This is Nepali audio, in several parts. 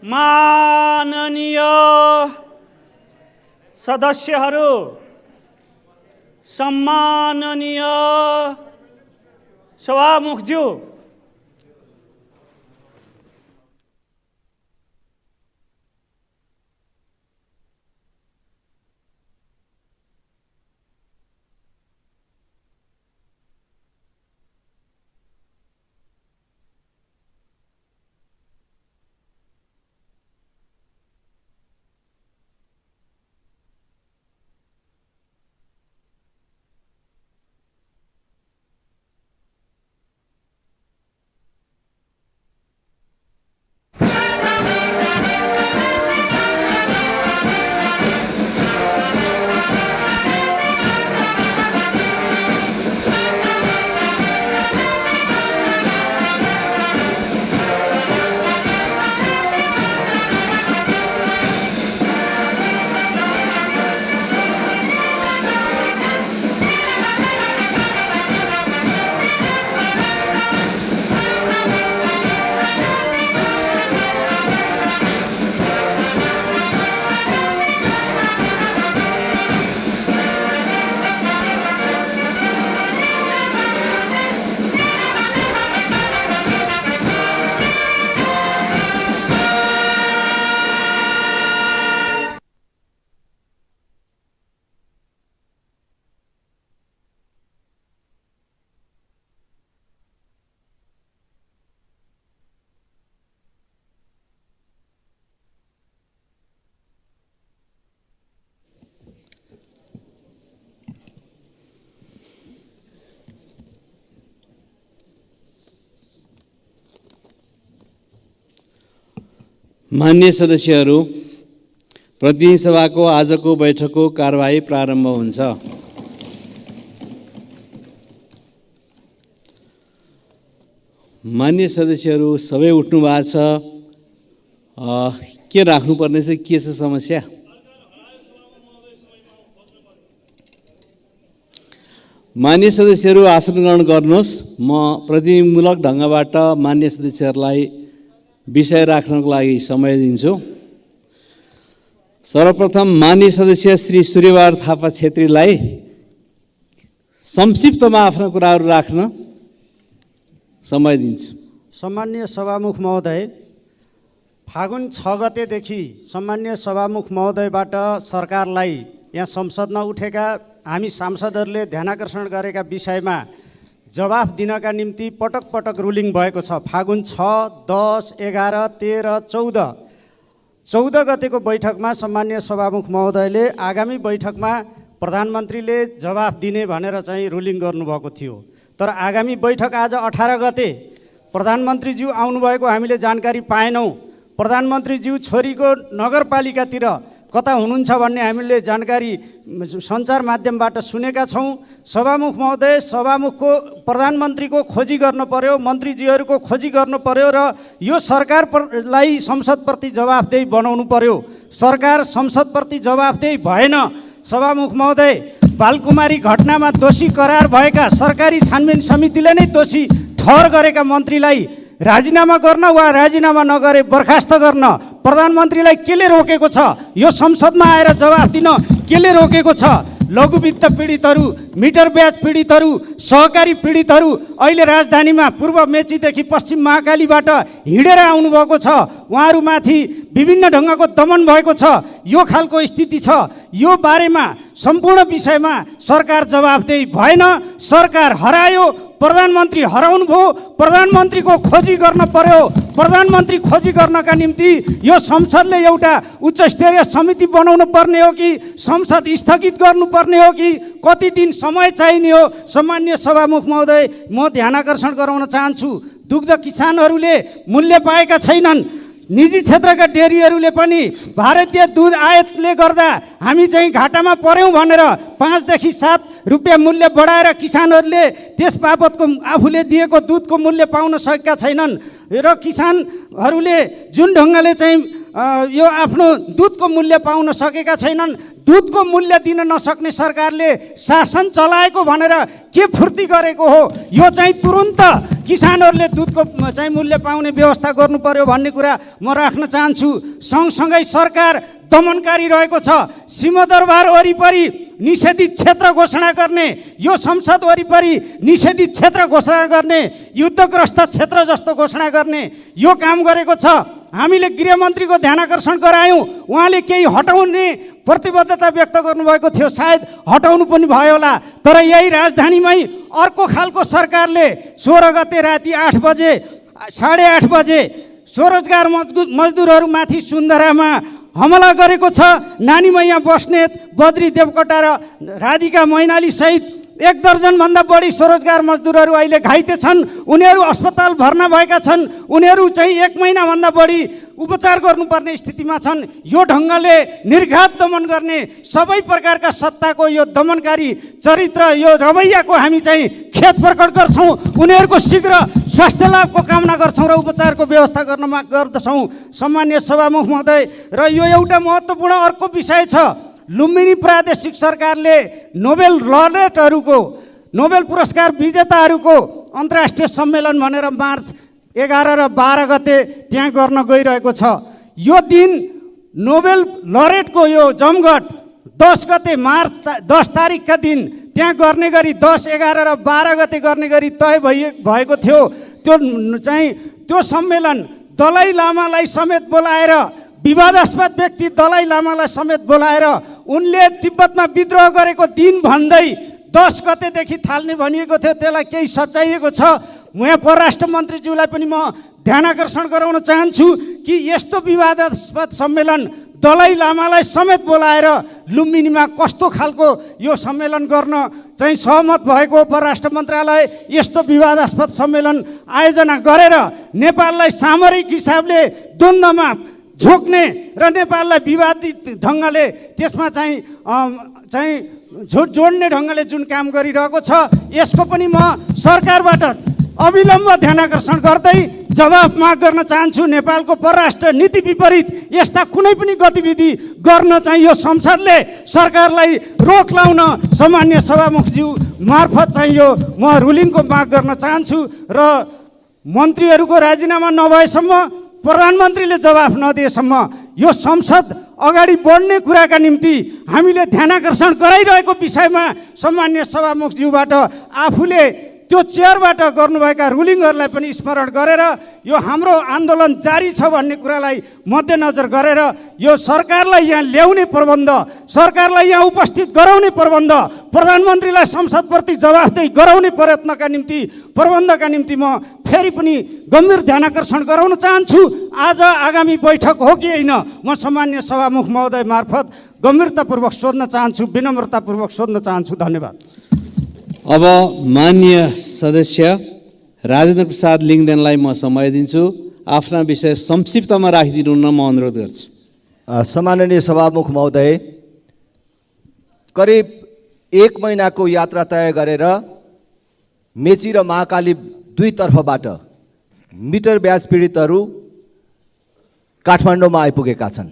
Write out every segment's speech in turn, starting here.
माननीय सदस्यहरू, सम्माननीय सभामुखज्यू, मान्य सदस्यहरू, प्रतिनिधि सभाको आजको बैठकको कारबाही प्रारम्भ हुन्छ। मान्य सदस्यहरू सबै उठ्नु भएको छ। के राख्नुपर्ने चाहिँ के छ समस्या? मान्य सदस्यहरू आसन ग्रहण गर्नुहोस्। म प्रतिनिधिमूलक ढङ्गबाट मान्य सदस्यहरूलाई विषय राख्नको लागि समय दिन्छु। सर्वप्रथम मान्य सदस्य श्री सूर्यबहादुर थापा छेत्रीलाई संक्षिप्तमा आफ्ना कुराहरू राख्न समय दिन्छु। सम्मान्य सभामुख महोदय, फागुन 6 गतेदेखि सम्मान्य सभामुख महोदयबाट सरकारलाई यहाँ संसदमा उठेका हामी सांसदहरूले ध्यानाकर्षण गरेका विषयमा जवाफ दिनका निम्ति पटक पटक रुलिङ भएको छ। फागुन 6, 10, 11, 13, 14 गतेको बैठकमा सम्मान्य सभामुख महोदयले आगामी बैठकमा प्रधानमन्त्रीले जवाफ दिने भनेर चाहिँ रुलिङ गर्नुभएको थियो। तर आगामी बैठक आज 18 गते प्रधानमन्त्रीज्यू आउनुभएको हामीले जानकारी पाएनौँ। प्रधानमन्त्रीज्यू छोरीको नगरपालिकातिर कता हुनुहुन्छ भन्ने हामीले जानकारी सञ्चार माध्यमबाट सुनेका छौँ। सभामुख महोदय, सभामुखको प्रधानमन्त्रीको खोजी गर्नु पर्यो, मन्त्रीजीहरूको खोजी गर्नु पर्यो र यो सरकारलाई संसदप्रति जवाफदेही बनाउनु पर्यो। सरकार संसदप्रति जवाफदेही भएन। सभामुख महोदय, बालकुमारी घटनामा दोषी करार भएका सरकारी छानबिन समितिले नै दोषी ठहर गरेका मन्त्रीलाई राजीनामा गर्न वा राजीनामा नगरे बर्खास्त गर्न प्रधानमन्त्रीलाई केले रोकेको छ? यो संसदमा आएर जवाफ दिन केले रोकेको छ? लघुवित्त पीडितहरू, मिटर ब्याज पीडितहरू, सहकारी पीडितहरू अहिले राजधानीमा पूर्व मेचीदेखि पश्चिम महाकालीबाट हिँडेर आउनुभएको छ। उहाँहरूमाथि विभिन्न ढङ्गको दमन भएको छ। यो खालको स्थिति छ। यो बारेमा सम्पूर्ण विषयमा सरकार जवाफदेही भएन। सरकार हरायो, प्रधानमन्त्री हराउनु भयो। प्रधानमन्त्रीको खोजी गर्न पर्यो। प्रधानमन्त्री खोजी गर्नका निम्ति यो संसदले एउटा उच्च स्तरीय समिति बनाउनु पर्ने हो कि संसद स्थगित गर्नुपर्ने हो कि कति दिन समय चाहिने हो? सम्मान्य सभामुख महोदय, म ध्यानाकर्षण गराउन चाहन्छु। दुग्ध किसानहरूले मूल्य पाएका छैनन्। निजी क्षेत्रका डेरीहरूले पनि भारतीय दुध आयातले गर्दा हामी चाहिँ घाटामा पर्यौँ भनेर 5 देखि 7 रुपियाँ मूल्य बढाएर किसानहरूले त्यस बापतको आफूले दिएको दुधको मूल्य पाउन सकेका छैनन् र किसानहरूले जुन ढङ्गले चाहिँ यो आफ्नो दुधको मूल्य पाउन सकेका छैनन्। दुधको मूल्य दिन नसक्ने सरकारले शासन चलाएको भनेर के फुर्ती गरेको हो? यो चाहिँ तुरुन्त किसानहरूले दुधको चाहिँ मूल्य पाउने व्यवस्था गर्नु पर्यो भन्ने कुरा म राख्न चाहन्छु। सँगसँगै सरकार दमनकारी रहेको छ। सिंहदरबार वरिपरि निषेधित क्षेत्र घोषणा गर्ने, यो संसद वरिपरि निषेधित क्षेत्र घोषणा गर्ने, युद्धग्रस्त क्षेत्र जस्तो घोषणा गर्ने यो काम गरेको छ। हामीले गृहमन्त्रीको ध्यानाकर्षण गरायौँ, उहाँले केही हटाउने प्रतिबद्धता व्यक्त गर्नुभएको थियो, सायद हटाउनु पनि भयो होला। तर यही राजधानीमै अर्को खालको सरकारले 16 गते राति 8 बजे 8:30 बजे स्वरोजगार मजदुरहरूमाथि सुन्दरामा हमला गरेको छ। नानी मैया बस्नेत, बद्री देवकोटा र राधिका मैनाली सहित 1 दर्जनभन्दा बढी स्वरोजगार मजदुरहरू अहिले घाइते छन्। उनीहरू अस्पताल भर्ना भएका छन्। उनीहरू चाहिँ 1 महिनाभन्दा बढी उपचार गर्नुपर्ने स्थितिमा छन्। यो ढङ्गले निर्घात दमन गर्ने सबै प्रकारका सत्ताको यो दमनकारी चरित्र, यो रवैयाको हामी चाहिँ खेद प्रकट गर्छौँ। उनीहरूको शीघ्र स्वास्थ्य लाभको कामना गर्छौँ र उपचारको व्यवस्था गर्दछौँ। सम्मान्य सभामुख महोदय, र यो एउटा महत्त्वपूर्ण अर्को विषय छ। लुम्बिनी प्रादेशिक सरकारले नोबेल लरेटहरूको, नोबेल पुरस्कार विजेताहरूको अन्तर्राष्ट्रिय सम्मेलन भनेर मार्च 11 र 12 गते त्यहाँ गर्न गइरहेको छ। यो दिन नोबेल लरेटको यो जमघट 10 गते मार्च 10 तारिकका दिन त्यहाँ गर्ने गरी 10, 11 र 12 गते गर्ने गरी तय भएको थियो। त्यो सम्मेलन दलाई लामालाई समेत बोलाएर, विवादास्पद व्यक्ति दलाई लामालाई समेत बोलाएर उनले तिब्बतमा विद्रोह गरेको दिन भन्दै 10 गतेदेखि थाल्ने भनिएको थियो। त्यसलाई केही सच्याइएको छ। यहाँ परराष्ट्र मन्त्रीज्यूलाई पनि म ध्यानाकर्षण गराउन चाहन्छु कि यस्तो विवादास्पद सम्मेलन दलाई लामालाई समेत बोलाएर लुम्बिनीमा कस्तो खालको यो सम्मेलन गर्न चाहिँ सहमत भएको परराष्ट्र मन्त्रालय यस्तो विवादास्पद सम्मेलन आयोजना गरेर नेपाललाई सामरिक हिसाबले द्वन्द्वमा झोक्ने र नेपाललाई विवादित ढङ्गले त्यसमा चाहिँ जोड्ने ढङ्गले जुन काम गरिरहेको छ, यसको पनि म सरकारबाट अविलम्ब ध्यानाकर्षण गर्दै जवाफ माग गर्न चाहन्छु। नेपालको परराष्ट्र नीति विपरीत यस्ता कुनै पनि गतिविधि गर्न चाहिँ यो संसदले सरकारलाई रोक लाउन सामान्य सभामुखज्यू मार्फत चाहिँ यो म रुलिङको माग गर्न चाहन्छु र मन्त्रीहरूको राजीनामा नभएसम्म, प्रधानमन्त्रीले जवाफ नदिएसम्म यो संसद अगाडि बढ्ने कुराका निम्ति हामीले ध्यानाकर्षण गराइरहेको विषयमा सामान्य सभामुखज्यूबाट आफूले त्यो चेयरबाट गर्नुभएका रुलिङहरूलाई पनि स्मरण गरेर यो हाम्रो आन्दोलन जारी छ भन्ने कुरालाई मध्यनजर गरेर यो सरकारलाई यहाँ ल्याउने प्रबन्ध, सरकारलाई यहाँ उपस्थित गराउने प्रबन्ध, प्रधानमन्त्रीलाई संसदप्रति जवाफदेही गराउने प्रबन्धका निम्ति म फेरि पनि गम्भीर ध्यानाकर्षण गराउन चाहन्छु। आज आगामी बैठक हो कि होइन, म सामान्य सभामुख महोदय मार्फत गम्भीरतापूर्वक सोध्न चाहन्छु, विनम्रतापूर्वक सोध्न चाहन्छु। धन्यवाद। अब माननीय सदस्य राजेन्द्र प्रसाद लिङदेनलाई म समय दिन्छु। आफ्ना विषय संक्षिप्तमा राखिदिनु न म अनुरोध गर्छु। सम्माननीय सभामुख महोदय, करिब 1 महिनाको यात्रा तय गरेर मेची र महाकाली दुईतर्फबाट मिटर ब्याज पीडितहरू काठमाडौँमा आइपुगेका छन्।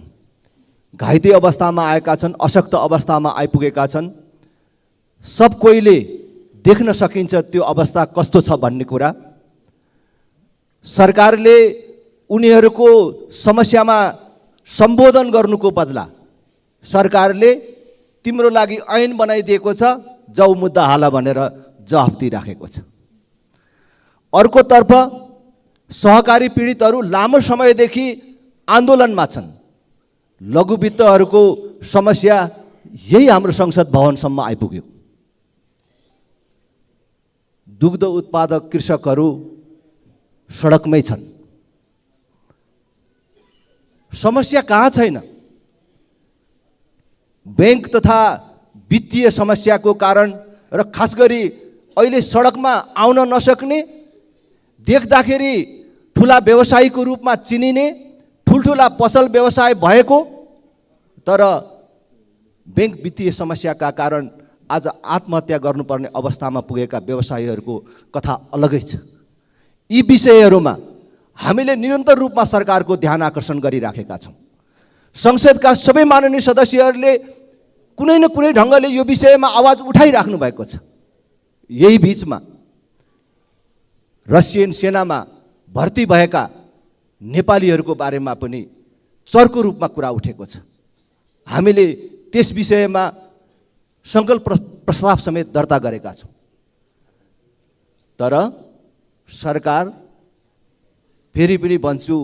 घाइते अवस्थामा आएका छन्, अशक्त अवस्थामा आइपुगेका छन्। सब कोहीले देख्न सकिन्छ त्यो अवस्था कस्तो छ भन्ने कुरा। सरकारले उनीहरूको समस्यामा सम्बोधन गर्नुको बदला सरकारले तिम्रो लागि ऐन बनाइदिएको छ, जाऊ मुद्दा हाल भनेर जवाफ दिइराखेको छ। अर्कोतर्फ सहकारी पीडितहरू लामो समयदेखि आन्दोलनमा छन्। लघुवित्तहरूको समस्या यही हाम्रो संसद भवनसम्म आइपुग्यो। दुग्ध उत्पादक कृषकहरू सडकमै छन्। समस्या कहाँ छैन? बैंक तथा वित्तीय समस्याको कारण र खास गरी अहिले सडकमा आउन नसक्ने, देख्दाखेरि ठुला व्यवसायीको रूपमा चिनिने, ठुल्ठुला पसल व्यवसाय भएको तर बैंक वित्तीय समस्याका कारण आज आत्महत्या गर्नुपर्ने अवस्थामा पुगेका व्यवसायीहरूको कथा अलगै छ। यी विषयहरूमा हामीले निरन्तर रूपमा सरकारको ध्यान आकर्षण गरिराखेका छौँ। संसदका सबै माननीय सदस्यहरूले कुनै न कुनै ढङ्गले यो विषयमा आवाज उठाइराख्नु भएको छ। यही बिचमा रसियन सेनामा भर्ती भएका नेपालीहरूको बारेमा पनि चर्को रूपमा कुरा उठेको छ। हामीले त्यस विषयमा सङ्कल्प प्रस्ताव समेत दर्ता गरेका छौँ। तर सरकार फेरि पनि भन्छु,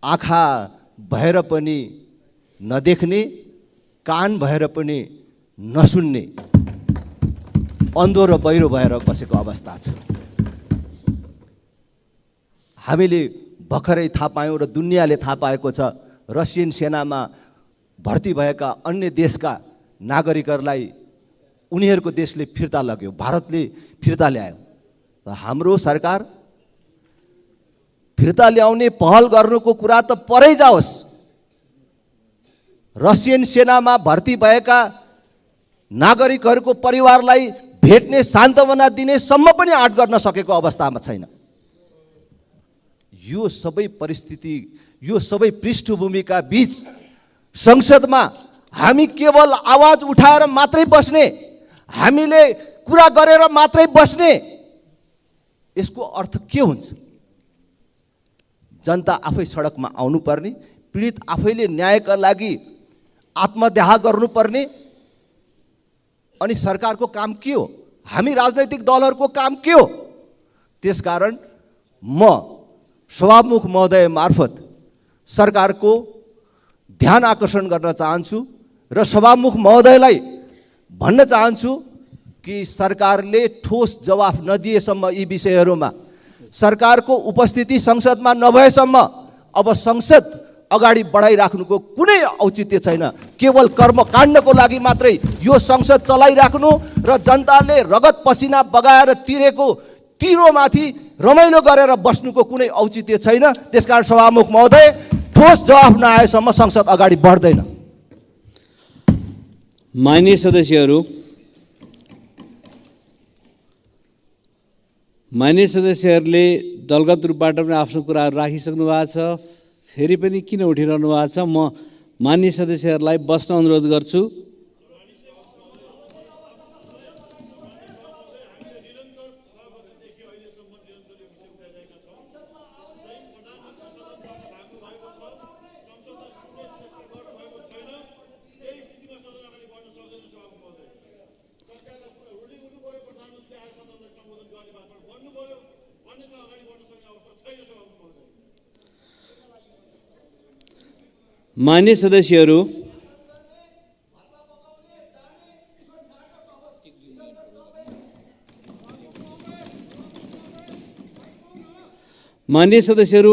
आँखा भएर पनि नदेख्ने, कान भएर पनि नसुन्ने, अन्धो र बहिरो भएर बसेको अवस्था छ। हामीले भर्खरै थाहा पायौँ र दुनियाँले थाहा पाएको छ, रसियन सेनामा भर्ती भएका अन्य देशका नागरिकहरूलाई उनीहरूको देशले फिर्ता लग्यो, भारतले फिर्ता ल्यायो। र हाम्रो सरकार फिर्ता ल्याउने पहल गर्नुको कुरा त परै जाओस्, रसियन सेनामा भर्ती भएका नागरिकहरूको परिवारलाई भेट्ने, सान्त्वना दिने सम्म पनि आँट गर्न सकेको अवस्थामा छैन। यो सबै परिस्थिति, यो सबै पृष्ठभूमिका बीच संसदमा हामी केवल आवाज उठाएर मात्रै बस्ने, हामीले कुरा गरेर मात्रै बस्ने, यसको अर्थ के हुन्छ? जनता आफै सडकमा आउनुपर्ने, पीडित आफैले न्यायका लागि आत्मदाह गर्नुपर्ने, अनि सरकारको काम के हो? हामी राजनैतिक दलहरूको काम के हो? त्यसकारण म सभामुख महोदय मार्फत सरकारको ध्यान आकर्षण गर्न चाहन्छु र सभामुख महोदयलाई भन्न चाहन्छु कि सरकारले ठोस जवाफ नदिएसम्म यी विषयहरूमा, सरकारको उपस्थिति संसदमा नभएसम्म अब संसद अगाडि बढाइराख्नुको कुनै औचित्य छैन। केवल कर्मकाण्डको लागि मात्रै यो संसद चलाइराख्नु र जनताले रगत पसिना बगाएर तिरेको तिरोमाथि रमाइलो गरेर बस्नुको कुनै औचित्य छैन। त्यसकारण सभामुख महोदय, ठोस जवाफ नआएसम्म संसद अगाडि बढ्दैन। माननीय सदस्यहरूले दलगत रूपबाट पनि आफ्नो कुराहरू राखिसक्नु भएको छ। फेरि पनि किन उठिरहनु भएको छ? म माननीय सदस्यहरूलाई बस्न अनुरोध गर्छु। मान्य सदस्यहरू,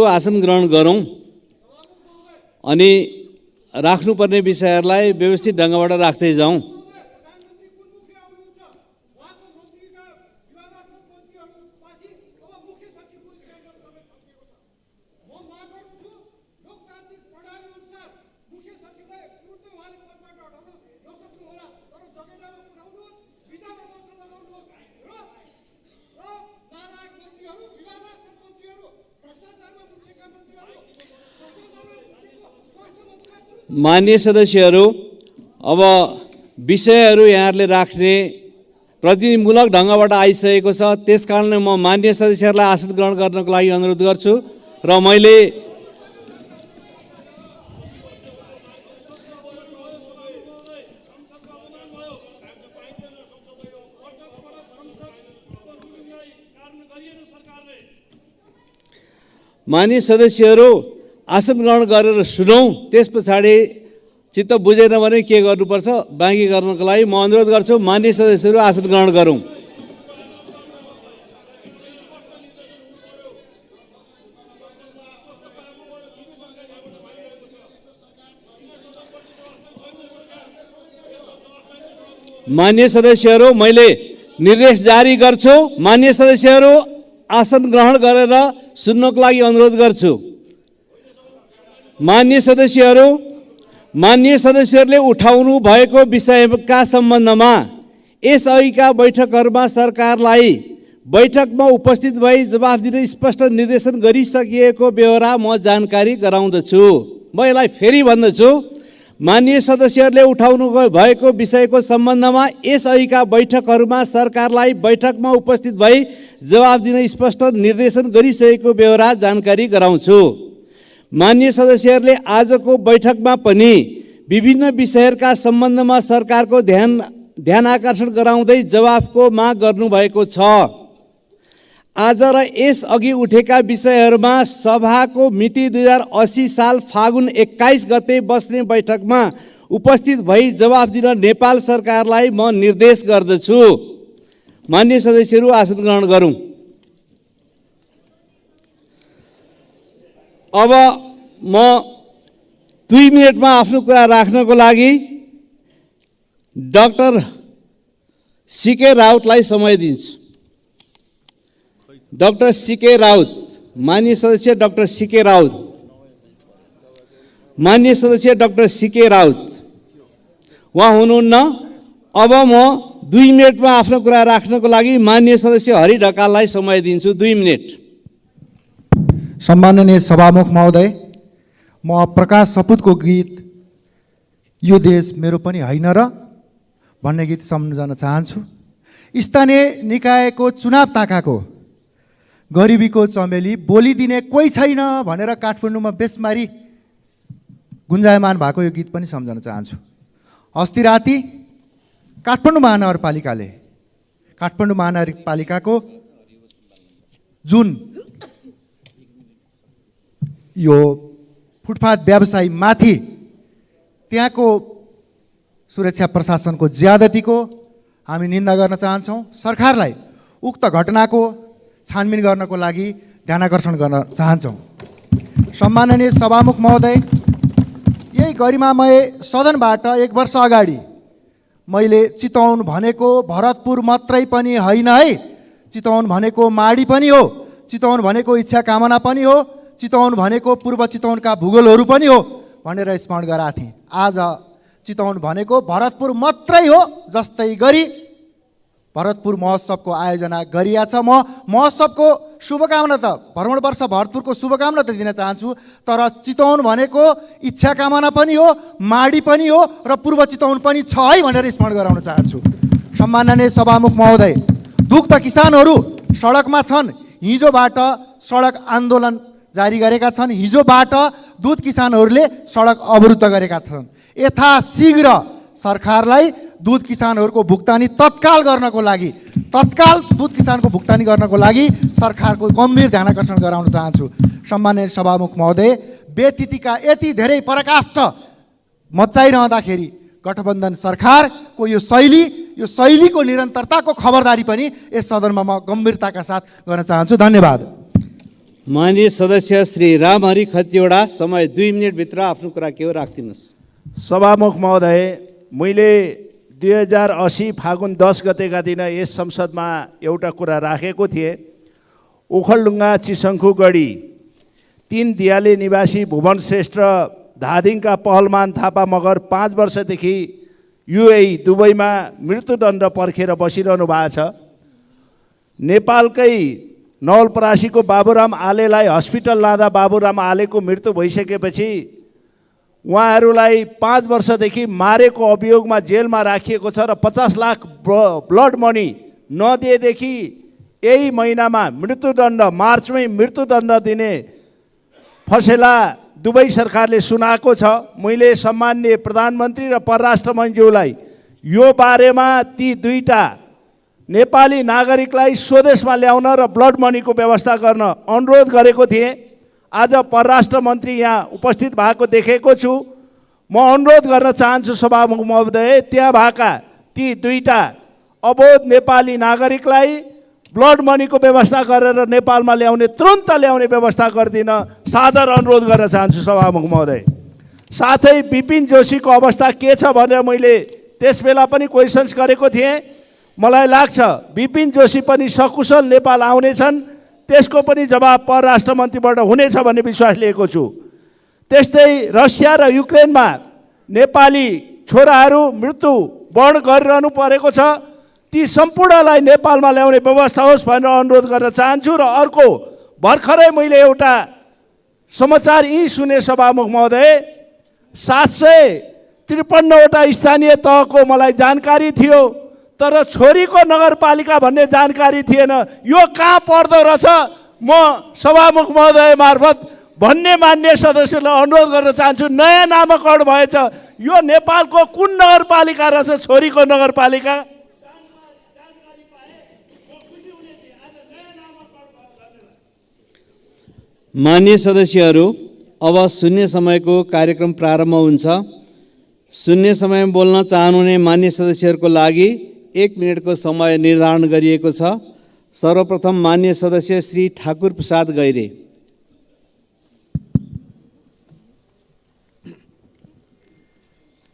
आसन ग्रहण गरौँ अनि राख्नुपर्ने विषयहरूलाई व्यवस्थित ढङ्गबाट राख्दै जाउँ। मान्य सदस्यहरू, अब विषयहरू यहाँहरूले राख्ने प्रतिनिधिमूलक ढङ्गबाट आइसकेको छ। त्यसकारणले म मान्य सदस्यहरूलाई आसन ग्रहण गर्नको लागि अनुरोध गर्छु र मैले मान्य सदस्यहरू आसन ग्रहण गरेर सुनौँ, त्यस पछाडि चित्त बुझेन भने के गर्नुपर्छ बाँकी गर्नको लागि म अनुरोध गर्छु। मान्य सदस्यहरू आसन ग्रहण गरौँ। मान्य सदस्यहरू, मैले निर्देश जारी गर्छु। मान्य सदस्यहरू आसन ग्रहण गरेर सुन्नको लागि अनुरोध गर्छु। मान्य सदस्यहरूले उठाउनु भएको विषयका सम्बन्धमा यसअघिका बैठकहरूमा सरकारलाई बैठकमा उपस्थित भई जवाफ दिन स्पष्ट निर्देशन गरिसकिएको बेहोरा म जानकारी गराउँदछु। म यसलाई फेरि भन्दछु, माननीय सदस्यहरूले उठाउनु भएको विषयको सम्बन्धमा यसअघिका बैठकहरूमा सरकारलाई बैठकमा उपस्थित भई जवाब दिन स्पष्ट निर्देशन गरिसकेको बेहोरा जानकारी गराउँछु। माननीय सदस्यहरूले आजको बैठकमा पनि विभिन्न विषयहरूका सम्बन्धमा सरकारको ध्यान आकर्षण गराउँदै जवाफको माग गर्नुभएको छ। आज र यसअघि उठेका विषयहरूमा सभाको मिति 2080 साल फागुन 21 गते बस्ने बैठकमा उपस्थित भई जवाफ दिन नेपाल सरकारलाई म निर्देश गर्दछु। माननीय सदस्यहरू आसन ग्रहण गरौँ। अब म 2 मिनेटमा आफ्नो कुरा राख्नको लागि डाक्टर सीके राउतलाई समय दिन्छु। डाक्टर सीके राउत, माननीय सदस्य डाक्टर सीके राउत, माननीय सदस्य डाक्टर सीके राउत उहाँ हुनुहुन्न। अब म 2 मिनेटमा आफ्नो कुरा राख्नको लागि माननीय सदस्य हरि ढकाललाई समय दिन्छु। 2 मिनेट। सम्माननीय सभामुख महोदय, म प्रकाश सपुतको गीत यो देश मेरो पनि होइन र भन्ने गीत सम्झन चाहन्छु। स्थानीय निकायको चुनाव ताकाको गरिबीको चमेली बोलिदिने कोही छैन भनेर काठमाडौँमा बेसमारी गुन्जायमान भएको यो गीत पनि सम्झन चाहन्छु। अस्ति राति काठमाडौँ महानगरपालिकाको जुन यो फुटपाथ व्यवसायी माथि त्यहाँको सुरक्षा प्रशासनको ज्यादतीको हामी निन्दा गर्न चाहन्छौँ। सरकारलाई उक्त घटनाको छानबिन गर्नको लागि ध्यानाकर्षण गर्न चाहन्छौँ। सम्माननीय सभामुख महोदय, यही गरिमामय सदनबाट 1 वर्ष अगाडि मैले चितवन भनेको भरतपुर मात्रै पनि होइन है, चितवन भनेको माडी पनि हो, चितवन भनेको इच्छा कामना पनि हो, चितवन भनेको पूर्व चितवनका भूगोलहरू पनि हो भनेर स्मरण गराएको थिएँ। आज चितवन भनेको भरतपुर मात्रै हो जस्तै गरी भरतपुर महोत्सवको आयोजना गरिया छ। म महोत्सवको शुभकामना त भ्रमण वर्ष भरतपुरको शुभकामना त दिन चाहन्छु, तर चितवन भनेको इच्छा कामना पनि हो, माडी पनि हो र पूर्व चितवन पनि छ है भनेर स्मरण गराउन चाहन्छु। सम्माननीय सभामुख महोदय, दुग्ध किसानहरू सडकमा छन्। हिजोबाट सडक आन्दोलन जारी गरेका छन्। हिजोबाट दुध किसानहरूले सडक अवरुद्ध गरेका छन्। यथाशीघ्र सरकारलाई दुध किसानहरूको भुक्तानी तत्काल गर्नको लागि सरकारको गम्भीर ध्यानाकर्षण गराउन चाहन्छु। सम्माननीय सभामुख महोदय, व्यतिथिका यति धेरै पराकाष्ठ मचाइरहँदाखेरि गठबन्धन सरकारको यो शैलीको निरन्तरताको खबरदारी पनि यस सदनमा म गम्भीरताका साथ गर्न चाहन्छु। धन्यवाद। माननीय सदस्य श्री रामहरि खतिवडा, समय 2 मिनेटभित्र आफ्नो कुरा के हो राखिदिनुहोस्। सभामुख महोदय, मैले 2080 फागुन 10 गतेका दिन यस संसदमा एउटा कुरा राखेको थिएँ। ओखलढुङ्गा चिसङ्खुगढी 3 दियाले निवासी भुवन श्रेष्ठ धादिङका पहलमान थापा मगर 5 वर्षदेखि युएई दुबईमा मृत्युदण्ड पर्खेर बसिरहनु भएको छ। नेपालकै नवलपरासीको बाबुराम आलेलाई हस्पिटल लाँदा बाबुराम आलेको मृत्यु भइसकेपछि उहाँहरूलाई 5 वर्षदेखि मारेको अभियोगमा जेलमा राखिएको छ र 50 लाख ब्लड मनी नदिएदेखि यही महिनामा मृत्युदण्ड, मार्चमै मृत्युदण्ड दिने फसेला दुबई सरकारले सुनाएको छ। मैले सम्माननीय प्रधानमन्त्री र परराष्ट्र मन्त्रीज्यूलाई यो बारेमा ती 2टा नेपाली नागरिकलाई स्वदेशमा ल्याउन र ब्लड मनीको व्यवस्था गर्न अनुरोध गरेको थिएँ। आज परराष्ट्र मन्त्री यहाँ उपस्थित भएको देखेको छु। म अनुरोध गर्न चाहन्छु सभामुख महोदय, त्यहाँ भएका ती 2टा अबोध नेपाली नागरिकलाई ब्लड मनीको व्यवस्था गरेर नेपालमा ल्याउने, तुरन्त ल्याउने व्यवस्था गरिदिन सादर अनुरोध गर्न चाहन्छु सभामुख महोदय। साथै विपिन जोशीको अवस्था के छ भनेर मैले त्यस बेला पनि क्वेसन्स गरेको थिएँ। मलाई लाग्छ विपिन जोशी पनि सकुशल नेपाल आउनेछन्, त्यसको पनि जवाब परराष्ट्र मन्त्रीबाट हुनेछ भन्ने विश्वास लिएको छु। त्यस्तै रसिया र युक्रेनमा नेपाली छोराहरू मृत्यु वर्ण गरिरहनु परेको छ। ती सम्पूर्णलाई नेपालमा ल्याउने व्यवस्था होस् भनेर अनुरोध गर्न चाहन्छु। र अर्को, भर्खरै मैले एउटा समाचार यी सुने सभामुख महोदय। 753वटा स्थानीय तहको मलाई जानकारी थियो, तर छोरीको नगरपालिका भन्ने जानकारी थिएन। यो कहाँ पर्दो रहेछ? म सभामुख महोदय मार्फत भन्ने मान्य सदस्यलाई अनुरोध गर्न चाहन्छु, नयाँ नामाकरण भएछ। यो नेपालको कुन नगरपालिका रहेछ? छोरीको नगरपालिका। मान्य सदस्यहरू, अब शून्य समयको कार्यक्रम प्रारम्भ हुन्छ। शून्य समयमा बोल्न चाहनुहुने मान्य सदस्यहरूको लागि 1 मिनेटको समय निर्धारण गरिएको छ। सर्वप्रथम मान्य सदस्य श्री ठाकुर प्रसाद गैरे।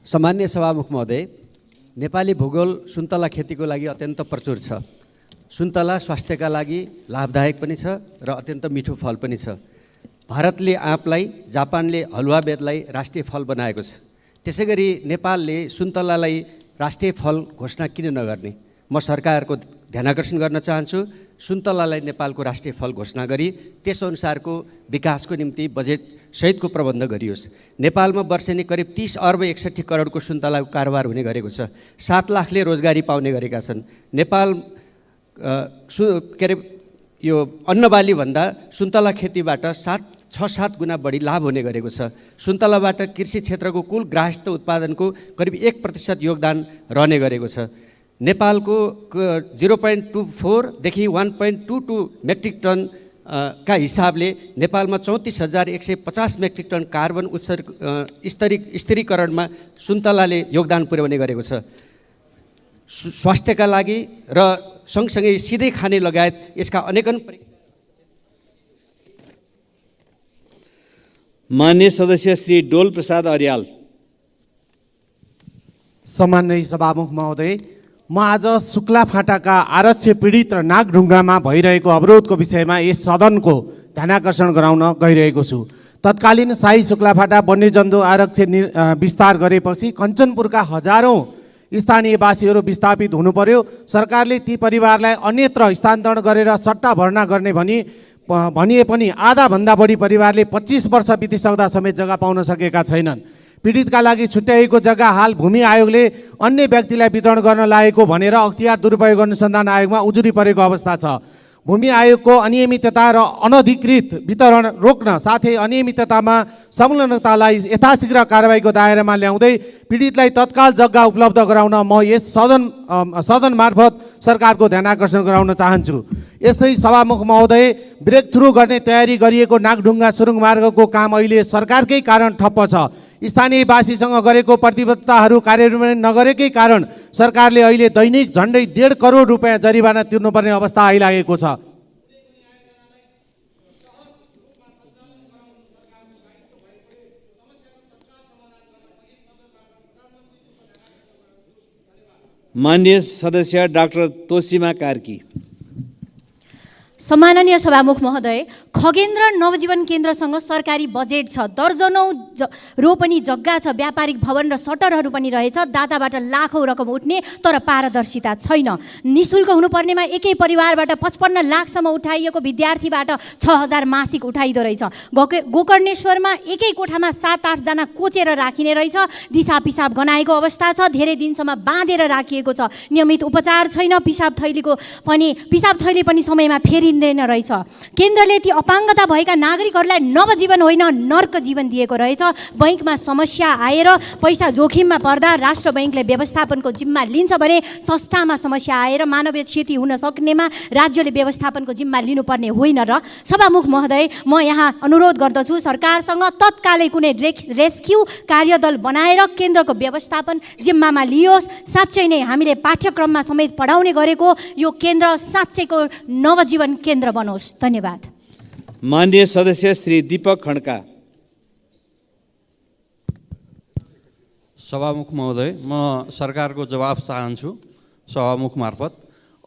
सामान्य सभामुख महोदय, नेपाली भूगोल सुन्तला खेतीको लागि अत्यन्त प्रचुर छ। सुन्तला स्वास्थ्यका लागि लाभदायक पनि छ र अत्यन्त मिठो फल पनि छ। भारतले आँपलाई, जापानले हलुवा बेदलाई राष्ट्रिय फल बनाएको छ। त्यसै गरी नेपालले सुन्तलालाई राष्ट्रिय फल घोषणा किन नगर्ने? म सरकारको ध्यानाकर्षण गर्न चाहन्छु, सुन्तलालाई नेपालको राष्ट्रिय फल घोषणा गरी त्यसअनुसारको विकासको निम्ति बजेट सहितको प्रबन्ध गरियोस्। नेपालमा वर्षेनी करिब 30 अर्ब 61 करोडको सुन्तलाको कारोबार हुने गरेको छ। 7 लाखले रोजगारी पाउने गरेका छन्। नेपाल यो अन्नबाली भन्दा सुन्तला खेतीबाट 6-7 गुणा बढी लाभ हुने गरेको छ। सुन्तलाबाट कृषि क्षेत्रको कुल ग्राहस्थ उत्पादनको करिब 1% योगदान रहने गरेको छ। नेपालको 0.24 देखि 1.22 मेट्रिक टन का हिसाबले नेपालमा 34,150 मेट्रिक टन कार्बन स्थिरीकरणमा सुन्तलाले योगदान पुर्याउने गरेको छ। स्वास्थ्यका लागि र सँगसँगै सिधै खाने लगायत यसका अनेकन। मान्य सदस्य श्री डोल प्रसाद अर्याल। सम्माननीय सभामुख महोदय, म आज शुक्ला फाटाका आरक्ष पीडित र नागढुङ्गामा भइरहेको अवरोधको विषयमा यस सदनको ध्यानाकर्षण गराउन गइरहेको छु। तत्कालीन शाही शुक्ला फाटा वन्यजन्तु आरक्ष विस्तार गरेपछि कञ्चनपुरका हजारौँ स्थानीयवासीहरू विस्थापित हुनु पर्यो। सरकारले ती परिवारलाई अन्यत्र स्थानान्तरण गरेर सट्टा भर्ना गर्ने भनिए पनि आधाभन्दा बढी परिवारले 25 वर्ष बितिसक्दा समेत जग्गा पाउन सकेका छैनन्। पीडितका लागि छुट्याइएको जग्गा हाल भूमि आयोगले अन्य व्यक्तिलाई वितरण गर्न लागेको भनेर अख्तियार दुरुपयोग अनुसन्धान आयोगमा उजुरी परेको अवस्था छ। भूमि आयोगको अनियमितता र अनधिकृत वितरण रोक्न साथै अनियमिततामा संलग्नतालाई यथाशीघ्र कारबाहीको दायरामा ल्याउँदै पीडितलाई तत्काल जग्गा उपलब्ध गराउन म यस सदन मार्फत सरकारको ध्यानाकर्षण गराउन चाहन्छु। यसै सभामुख महोदय, ब्रेक थ्रु गर्ने तयारी गरिएको नागढुङ्गा सुरुङ मार्गको काम अहिले सरकारकै कारण ठप्प छ। स्थानीयवासीसँग गरेको प्रतिबद्धताहरू कार्यान्वयन नगरेकै कारण सरकारले अहिले दैनिक झन्डै 1.5 करोड रुपियाँ जरिवाना तिर्नुपर्ने अवस्था आइलागेको छ। मान्य सदस्य डाक्टर तोसीमा कार्की। सम्माननीय सभामुख महोदय, खगेन्द्र नवजीवन केन्द्रसँग सरकारी बजेट छ। दर्जनौँ रोपनी जग्गा छ। व्यापारिक भवन र सटरहरू पनि रहेछ। दाताबाट लाखौँ रकम उठ्ने, तर पारदर्शिता छैन। निःशुल्क हुनुपर्नेमा एकै परिवारबाट 55 लाखसम्म उठाइएको विद्यार्थीबाट 6,000 मासिक उठाइदो रहेछ। गोकर्णेश्वरमा एकै कोठामा 7-8 जना कोचेर राखिने रहेछ। दिशा पिसाब गनाएको अवस्था छ। धेरै दिनसम्म बाँधेर राखिएको छ। नियमित उपचार छैन। पिसाब थैली पनि समयमा फेरिँदैन रहेछ। केन्द्रले ती अपाङ्गता भएका नागरिकहरूलाई नवजीवन होइन नर्क जीवन दिएको रहेछ। बैंकमा समस्या आएर पैसा जोखिममा पर्दा राष्ट्र बैंकले व्यवस्थापनको जिम्मा लिन्छ भने संस्थामा समस्या आएर मानवीय क्षति हुन सक्नेमा राज्यले व्यवस्थापनको जिम्मा लिनुपर्ने होइन र? सभामुख महोदय, म यहाँ अनुरोध गर्दछु सरकारसँग तत्कालै कुनै रेस्क्यु कार्यदल बनाएर केन्द्रको व्यवस्थापन जिम्मामा लियोस्। साँच्चै नै हामीले पाठ्यक्रममा समेत पढाउने गरेको यो केन्द्र साँच्चैको नवजीवन केन्द्र बनोस्। धन्यवाद। मान्य सदस्य श्री दीपक खड्का। सभामुख महोदय, म सरकारको जवाफ चाहन्छु सभामुख मार्फत।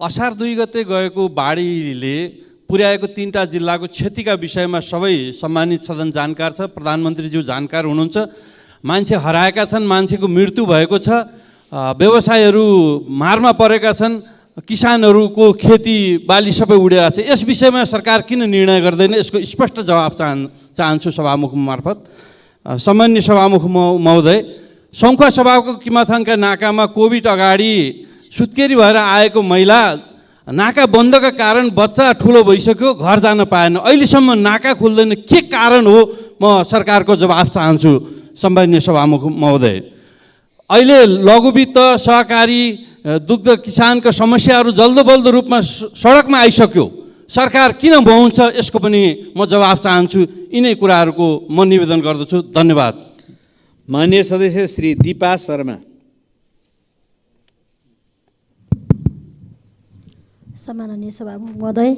असार 2 गते गएको बाढीले पुर्याएको 3टा जिल्लाको क्षतिका विषयमा सबै सम्मानित सदन जानकार छ। प्रधानमन्त्रीज्यू जानकार हुनुहुन्छ। मान्छे हराएका छन्, मान्छेको मृत्यु भएको छ, व्यवसायहरू मारमा परेका छन्, किसानहरूको खेती बाली सबै उडेका छ। यस विषयमा सरकार किन निर्णय गर्दैन? यसको स्पष्ट जवाफ चाहन्छु सभामुख मार्फत। सम्माननीय सभामुख महोदय, सङ्खुवा सभाको किमाथाङका नाकामा कोभिड अगाडि सुत्केरी भएर आएको महिला नाका बन्दका कारण बच्चा ठुलो भइसक्यो, घर जान पाएन, अहिलेसम्म नाका खुल्दैन, के कारण हो? म सरकारको जवाफ चाहन्छु सम्माननीय सभामुख महोदय। अहिले लघुवित्त सहकारी दुग्ध किसानको समस्याहरू जल्दोबल्दो रूपमा सडकमा आइसक्यो, सरकार किन बहुन्छ यसको पनि म जवाफ चाहन्छु। यिनै कुराहरूको म निवेदन गर्दछु। धन्यवाद। माननीय सदस्य श्री दीपा शर्मा। सम्माननीय सभामुख महोदय,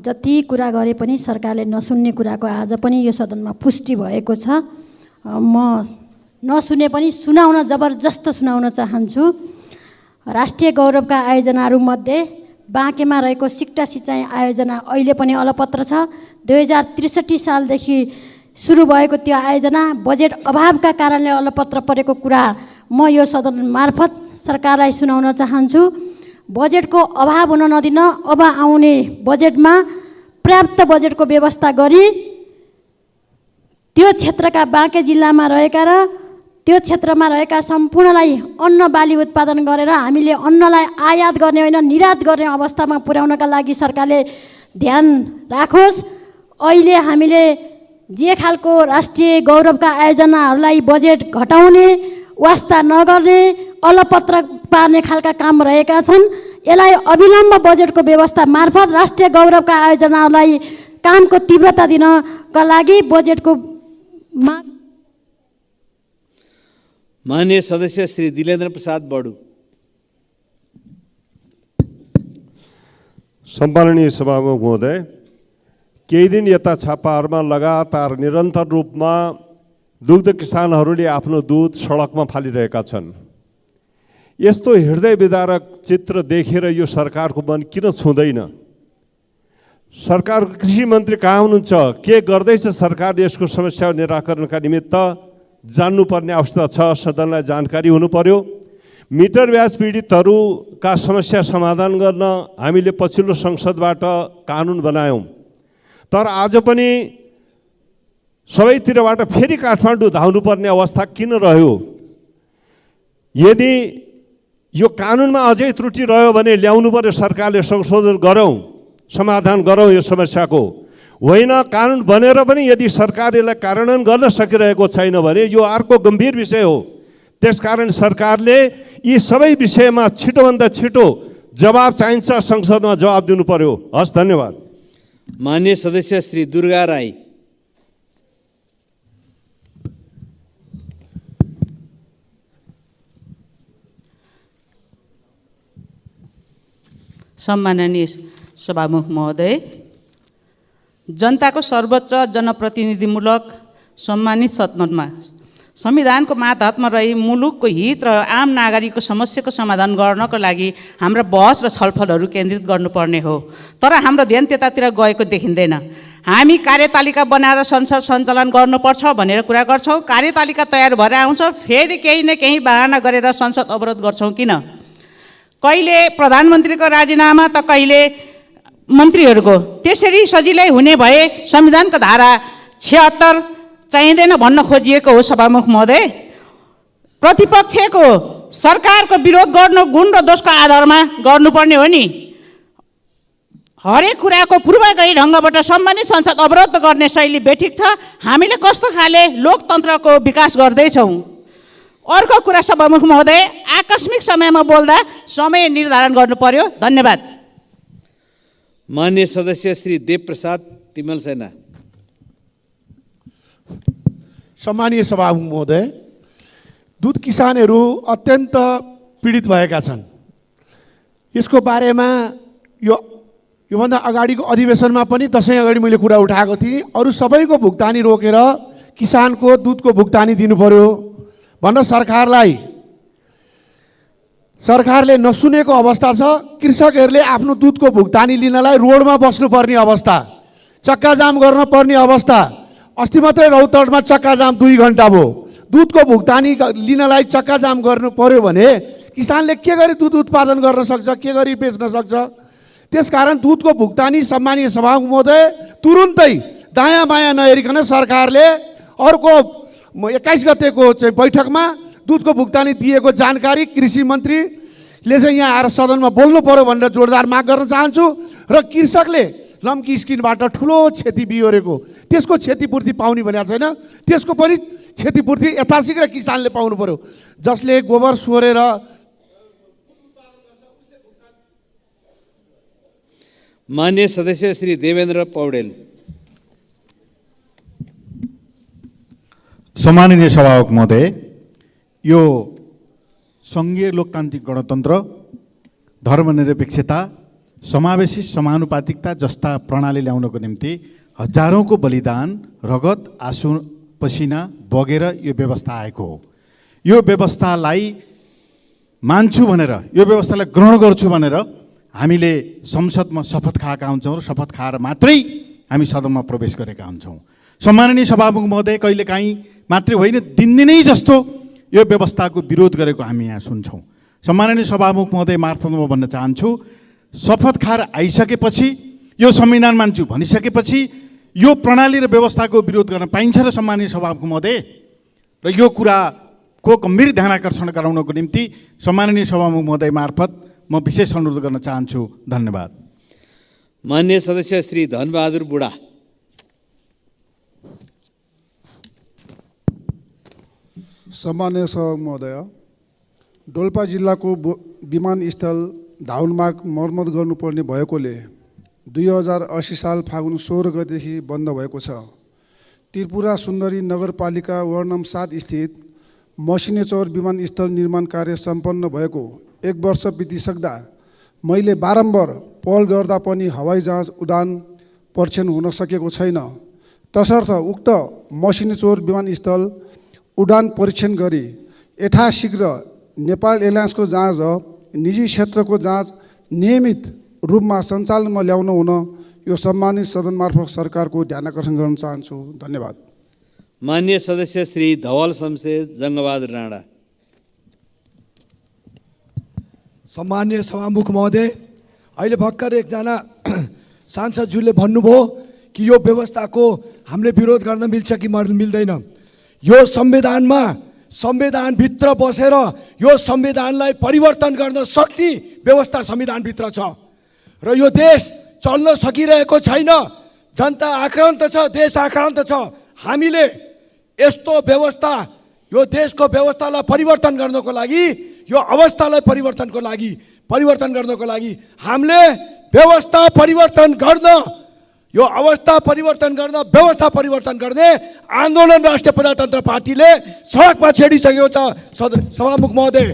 जति कुरा गरे पनि सरकारले नसुन्ने कुराको आज पनि यो सदनमा पुष्टि भएको छ। म नसुने पनि सुनाउन, जबरजस्त सुनाउन चाहन्छु। राष्ट्रिय गौरवका आयोजनाहरूमध्ये बाँकेमा रहेको सिक्टा सिँचाइ आयोजना अहिले पनि अलपत्र छ। 2063 सालदेखि सुरु भएको त्यो आयोजना बजेट अभावका कारणले अलपत्र परेको कुरा म यो सदन मार्फत सरकारलाई सुनाउन चाहन्छु। बजेटको अभाव हुन नदिन अब आउने बजेटमा पर्याप्त बजेटको व्यवस्था गरी त्यो क्षेत्रका बाँके जिल्लामा रहेका र त्यो क्षेत्रमा रहेका सम्पूर्णलाई अन्न बाली उत्पादन गरेर हामीले अन्नलाई आयात गर्ने होइन निर्यात गर्ने अवस्थामा पुर्याउनका लागि सरकारले ध्यान राखोस्। अहिले हामीले जे खालको राष्ट्रिय गौरवका आयोजनाहरूलाई बजेट घटाउने, वास्ता नगर्ने, अलपत्र पार्ने खालका काम रहेका छन्। यसलाई अविलम्ब बजेटको व्यवस्था मार्फत राष्ट्रिय गौरवका आयोजनाहरूलाई कामको तीव्रता दिनका लागि बजेटको माननीय सदस्य श्री दिलेन्द्र प्रसाद बडु। सम्माननीय सभामुख महोदय, केही दिन यता छापाहरूमा लगातार निरन्तर रूपमा दुग्ध किसानहरूले आफ्नो दूध सडकमा फालिरहेका छन्। यस्तो हृदय विदारक चित्र देखेर यो सरकारको मन किन छुँदैन? सरकारको कृषि मन्त्री कहाँ हुनुहुन्छ? के गर्दैछ सरकारले यसको समस्या निराकरणका निमित्त? जान्नुपर्ने आवश्यकता छ, सदनलाई जानकारी हुनु पर्यो। मिटर ब्याज पीडितहरूका समस्या समाधान गर्न हामीले पछिल्लो संसदबाट कानुन बनायौँ, तर आज पनि सबैतिरबाट फेरि काठमाडौँ धाउनुपर्ने अवस्था किन रह्यो? यदि यो कानुनमा अझै त्रुटि रह्यो भने ल्याउनु पर्यो, सरकारले संशोधन गरौँ, समाधान गरौँ यो समस्याको। होइन कानुन बनेर पनि यदि सरकारले कार्यान्वयन गर्न सकिरहेको छैन भने यो अर्को गम्भीर विषय हो। त्यसकारण सरकारले यी सबै विषयमा छिटोभन्दा छिटो जवाब चाहिन्छ, संसदमा जवाब दिनु पर्यो। हस्, धन्यवाद। माननीय सदस्य श्री दुर्गा राई। सम्माननीय सभामुख महोदय, जनताको सर्वोच्च जनप्रतिनिधिमूलक सम्मानित सदनमा संविधानको मातहतमा रही मुलुकको हित र आम नागरिकको समस्याको समाधान गर्नको लागि हाम्रा बहस र छलफलहरू केन्द्रित गर्नुपर्ने हो, तर हाम्रो ध्यान त्यतातिर गएको देखिँदैन। हामी कार्यतालिका बनाएर संसद सञ्चालन गर्नुपर्छ भनेर कुरा गर्छौँ, कार्यतालिका तयार भएर आउँछ, फेरि केही न केही बहाना गरेर संसद अवरोध गर्छौँ किन? कहिले प्रधानमन्त्रीको राजीनामा त कहिले मन्त्रीहरूको। त्यसरी सजिलै हुने भए संविधानको धारा 76 चाहिँदैन भन्न खोजिएको हो। सभामुख महोदय, प्रतिपक्षको सरकारको विरोध गर्नु गुण र दोषको आधारमा गर्नुपर्ने हो नि। हरेक कुराको पूर्वगही ढङ्गबाट सम्बन्धित संसद अवरोध गर्ने शैली बेठिक छ। हामीले कस्तो खाले लोकतन्त्रको विकास गर्दैछौँ? अर्को कुरा सभामुख महोदय, आकस्मिक समयमा बोल्दा समय निर्धारण गर्नु पर्यो। धन्यवाद। माननीय सदस्य श्री देवप्रसाद तिमल सेना। सम्मानीय सभामुख महोदय, दुध किसानहरू अत्यन्त पीडित भएका छन्। यसको बारेमा योभन्दा अगाडिको अधिवेशनमा पनि दसैँ अगाडि मैले कुरा उठाएको थिएँ। अरू सबैको भुक्तानी रोकेर किसानको दुधको भुक्तानी दिनु पर्यो भनेर सरकारले नसुनेको अवस्था छ। कृषकहरूले आफ्नो दुधको भुक्तानी लिनलाई रोडमा बस्नुपर्ने अवस्था, चक्काजाम गर्न पर्ने अवस्था। अस्ति मात्रै रौतहटमा चक्काजाम 2 घन्टा भयो। दुधको भुक्तानी लिनलाई चक्काजाम गर्नु पर्यो भने किसानले के गरी दुध उत्पादन गर्न सक्छ, के गरी बेच्न सक्छ? त्यसकारण दुधको भुक्तानी सम्मानीय सभामुख महोदय तुरुन्तै दायाँ बायाँ नहेरिकन सरकारले अर्को 21 गतेको चाहिँ बैठकमा दुधको भुक्तानी दिएको जानकारी कृषि मन्त्रीले चाहिँ यहाँ आएर सदनमा बोल्नु पर्यो भनेर जोरदार माग गर्न चाहन्छु। र कृषकले लम्की स्किनबाट ठुलो क्षति बिहोरेको त्यसको क्षतिपूर्ति पाउने भनेको छैन, त्यसको पनि क्षतिपूर्ति यथाशीघ्र किसानले पाउनु पर्यो। जसले गोबर सोरेर मान्य सदस्य श्री देवेन्द्र पौडेल। सम्माननीय सभामुख महोदय, यो सङ्घीय लोकतान्त्रिक गणतन्त्र, धर्मनिरपेक्षता, समावेशी समानुपातिकता जस्ता प्रणाली ल्याउनको निम्ति हजारौँको बलिदान, रगत, आँसु, पसिना बगेर यो व्यवस्था आएको हो। यो व्यवस्थालाई मान्छु भनेर, यो व्यवस्थालाई ग्रहण गर्छु भनेर हामीले संसदमा शपथ खाएका हुन्छौँ र शपथ खाएर मात्रै हामी सदनमा प्रवेश गरेका हुन्छौँ। सम्माननीय सभामुख महोदय, कहिलेकाहीँ मात्रै होइन दिनदिनै जस्तो यो व्यवस्थाको विरोध गरेको हामी यहाँ सुन्छौँ। सम्माननीय सभामुख महोदय मार्फत म भन्न चाहन्छु, शपथ खाएर आइसकेपछि यो संविधान मान्छु भनिसकेपछि यो प्रणाली र व्यवस्थाको विरोध गर्न पाइन्छ र सम्माननीय सभामुख महोदय, र यो कुराको गम्भीर ध्यानाकर्षण गराउनको निम्ति सम्माननीय सभामुख महोदय मार्फत म विशेष अनुरोध गर्न चाहन्छु। धन्यवाद। मान्य सदस्य श्री धनबहादुर बुढा। सम्माननीय सभामुख महोदय, डोल्पा जिल्लाको विमानस्थल धाउनमार्ग मर्मत गर्नुपर्ने भएकोले 2080 साल फागुन 16 गतेदेखि बन्द भएको छ। त्रिपुरा सुन्दरी नगरपालिका वार्ड नम्बर 7 स्थित मसिनेचौर विमानस्थल निर्माण कार्य सम्पन्न भएको 1 वर्ष बितिसक्दा मैले बारम्बार पहल गर्दा पनि हवाई जहाज उडान परीक्षण हुन सकेको छैन। तसर्थ उक्त मसिनेचौर विमानस्थल उडान परीक्षण गरी यथाशीघ्र नेपाल एयरलाइन्सको जहाज निजी क्षेत्रको जहाज नियमित रूपमा सञ्चालनमा ल्याउन हुन यो सम्मानित सदन मार्फत सरकारको ध्यानाकर्षण गर्न चाहन्छु। धन्यवाद। मान्य सदस्य श्री धवल शमशेर जङ्गबहादुर राणा। सम्मान्य सभामुख महोदय, अहिले भर्खर एकजना सांसदज्यूले भन्नुभयो कि यो व्यवस्थाको हामीले विरोध गर्न मिल्छ कि मिल्दैन। यो संविधानमा संविधानभित्र बसेर यो संविधानलाई परिवर्तन गर्न सक्ने व्यवस्था संविधानभित्र छ र यो देश चल्न सकिरहेको छैन। जनता आक्रान्त छ, देश आक्रान्त छ। हामीले यस्तो व्यवस्था, यो देशको व्यवस्थालाई परिवर्तन गर्नको लागि, यो अवस्थालाई परिवर्तन गर्नको लागि हामीले व्यवस्था परिवर्तन गर्न, यो अवस्था परिवर्तन गर्न, व्यवस्था परिवर्तन गर्ने आन्दोलन राष्ट्रिय प्रजातन्त्र पार्टीले सडकमा छेडिसकेको छ। सभामुख महोदय,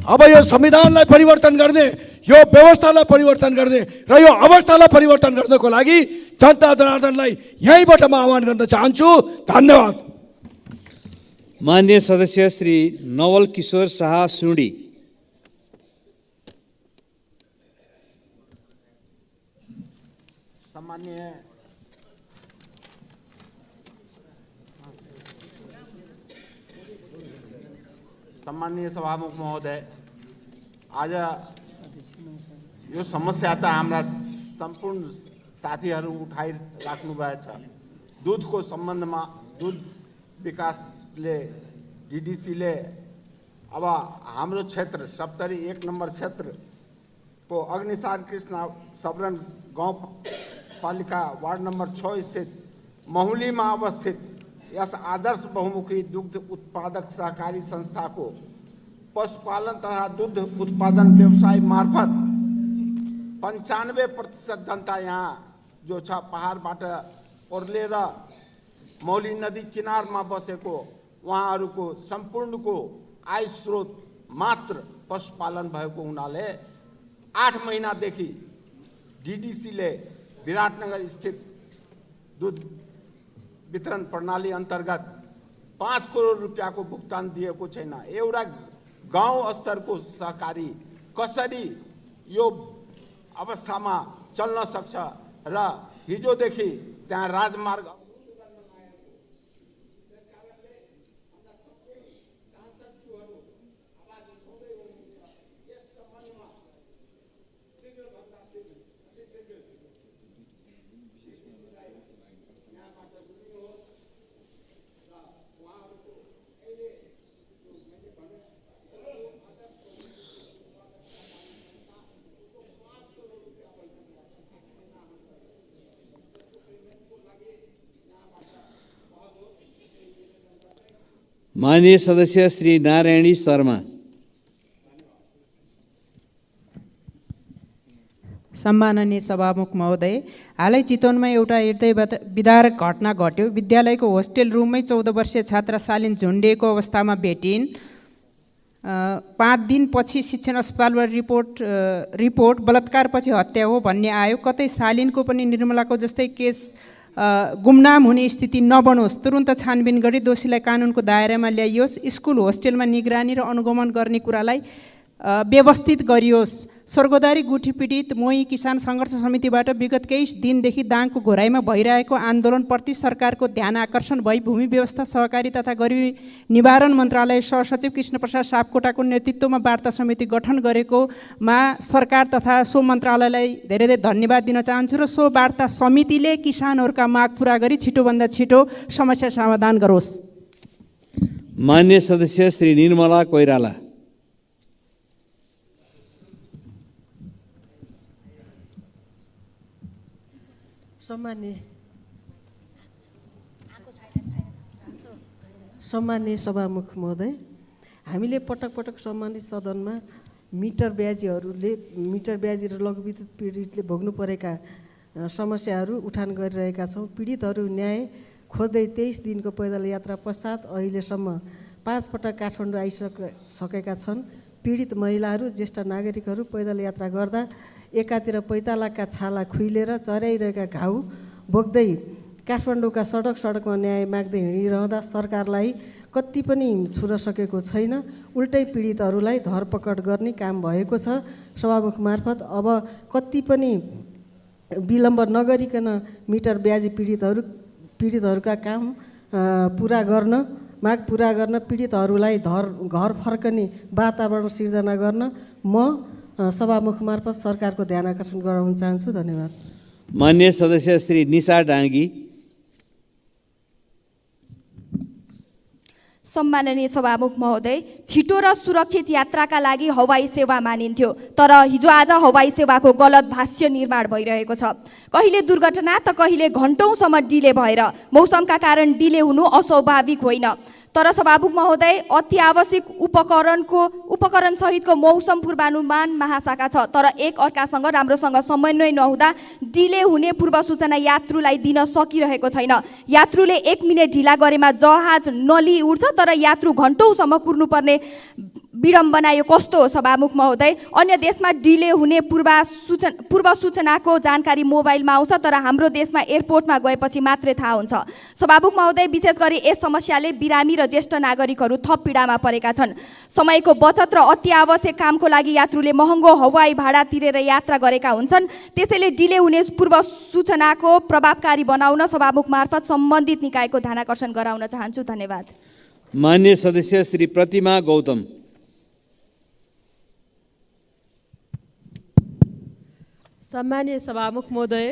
अब यो संविधानलाई परिवर्तन गर्ने, यो व्यवस्थालाई परिवर्तन गर्ने र यो अवस्थालाई परिवर्तन गर्नको लागि जनता जनार्दनलाई यहीँबाट म आह्वान गर्न चाहन्छु। धन्यवाद। मान्य सदस्य श्री नवल किशोर शाह सुडी। सम्माननीय सभामुख महोदय, आज यो समस्या त हाम्रा सम्पूर्ण साथीहरू उठाइराख्नु भएछ। दुधको सम्बन्धमा दुध विकासले, डिडिसीले अब हाम्रो क्षेत्र सप्तरी 1 नम्बर क्षेत्रको अग्निसार कृष्ण सबरन गाउँपालिका वार्ड नम्बर 6 स्थित महुलीमा अवस्थित यस आदर्श बहुमुखी दुग्ध उत्पादक सहकारी संस्थाको पशुपालन तथा दुध उत्पादन व्यवसाय मार्फत 95% जनता यहाँ जो छ पहाडबाट ओर्लेर मौली नदी किनारमा बसेको उहाँहरूको सम्पूर्णको आय स्रोत मात्र पशुपालन भएको हुनाले 8 महिनादेखि डिडिसीले विराटनगर स्थित दुध वितरण प्रणाली अन्तर्गत 5 करोड रुपियाँको भुक्तान दिएको छैन। एउटा गाउँ स्तरको सहकारी कसरी यो अवस्थामा चल्न सक्छ र हिजोदेखि त्यहाँ राजमार्ग माननीय सदस्य श्री नारायणी शर्मा। सम्माननीय सभामुख महोदय, हालै चितवनमा एउटा हृदय विदारक घटना घट्यो। विद्यालयको होस्टेल रुममै 14 वर्षीय छात्रा शालिन झुन्डिएको अवस्थामा भेटिन्। 5 दिनपछि शिक्षण अस्पतालबाट रिपोर्ट बलात्कारपछि हत्या हो भन्ने आयो। कतै शालिनको पनि निर्मलाको जस्तै केस गुमनाम हुने स्थिति नबनोस्, तुरुन्त छानबिन गरी दोषीलाई कानुनको दायरामा ल्याइयोस्। स्कुल होस्टेलमा निगरानी र अनुगमन गर्ने कुरालाई व्यवस्थित गरियोस्। स्वर्गद्वारी गुठी पीडित मोही किसान सङ्घर्ष समितिबाट विगत केही दिनदेखि दाङको घोराइमा भइरहेको आन्दोलनप्रति सरकारको ध्यान आकर्षण भई भूमि व्यवस्था सहकारी तथा गरिबी निवारण मन्त्रालय सहसचिव कृष्णप्रसाद सापकोटाको नेतृत्वमा वार्ता समिति गठन गरेकोमा सरकार तथा सो मन्त्रालयलाई धेरै धेरै धन्यवाद दिन चाहन्छु र सो वार्ता समितिले किसानहरूका माग पुरा गरी छिटोभन्दा छिटो समस्या समाधान गरोस्। मान्य सदस्य श्री निर्मला कोइराला। सम्मान्य सभामुख महोदय, हामीले पटक पटक सम्बन्धित सदनमा मिटर ब्याजी र लघुविद्युत पीडितले भोग्नु परेका समस्याहरू उठान गरिरहेका छौँ। पीडितहरू न्याय खोज्दै 23 दिनको पैदल यात्रा पश्चात अहिलेसम्म 5 पटक काठमाडौँ आइसकेका छन्। पीडित महिलाहरू, ज्येष्ठ नागरिकहरू पैदल यात्रा गर्दा एकातिर पैतालाका छाला खुइलेर चर्याइरहेका घाउ बोक्दै काठमाडौँका सडकमा न्याय माग्दै हिँडिरहँदा सरकारलाई कति पनि छुन सकेको छैन। उल्टै पीडितहरूलाई धरपकड गर्ने काम भएको छ। सभामुख मार्फत अब कति पनि विलम्ब नगरिकन मिटर ब्याजी पीडितहरूका काम माग पुरा गर्न पीडितहरूलाई घर फर्कने वातावरण सिर्जना गर्न म सभामुख मार्फत सरकारको ध्यान आकर्षण गराउन चाहन्छु। धन्यवाद। मान्य सदस्य श्री निशा डाङ्गी। सम्माननीय सभामुख महोदय, छिटो र सुरक्षित यात्राका लागि हवाई सेवा मानिन्थ्यो, तर हिजो आज हवाई सेवाको गलत भाष्य निर्माण भइरहेको छ। कहिले दुर्घटना त कहिले घण्टौँसम्म डिले भएर मौसमका कारण डिले हुनु अस्वाभाविक होइन। तर सभामुख महोदय, अति आवश्यक उपकरण सहितको मौसम पूर्वानुमान महाशाखा छ, तर एक अर्कासँग राम्रोसँग समन्वय नहुँदा डिले हुने पूर्व सूचना यात्रुलाई दिन सकिरहेको छैन। यात्रुले 1 मिनेट ढिला गरेमा जहाज नली उड्छ, तर यात्रु घण्टौँसम्म कुर्नुपर्ने विडम्बना यो कस्तो हो सभामुख महोदय? अन्य देशमा डिले हुने पूर्व सूचनाको जानकारी मोबाइलमा आउँछ, तर हाम्रो देशमा एयरपोर्टमा गएपछि मात्रै थाहा हुन्छ। सभामुख महोदय, विशेष गरी यस समस्याले बिरामी र ज्येष्ठ नागरिकहरू थप पीडामा परेका छन्। समयको बचत र अति आवश्यक कामको लागि यात्रुले महँगो हवाई भाडा तिरेर यात्रा गरेका हुन्छन्। त्यसैले डिले हुने पूर्व सूचनाको प्रभावकारी बनाउन सभामुख मार्फत सम्बन्धित निकायको ध्यानाकर्षण गराउन चाहन्छु। धन्यवाद। मान्य सदस्य श्री प्रतिमा गौतम। सम्मानीय सभामुख महोदय,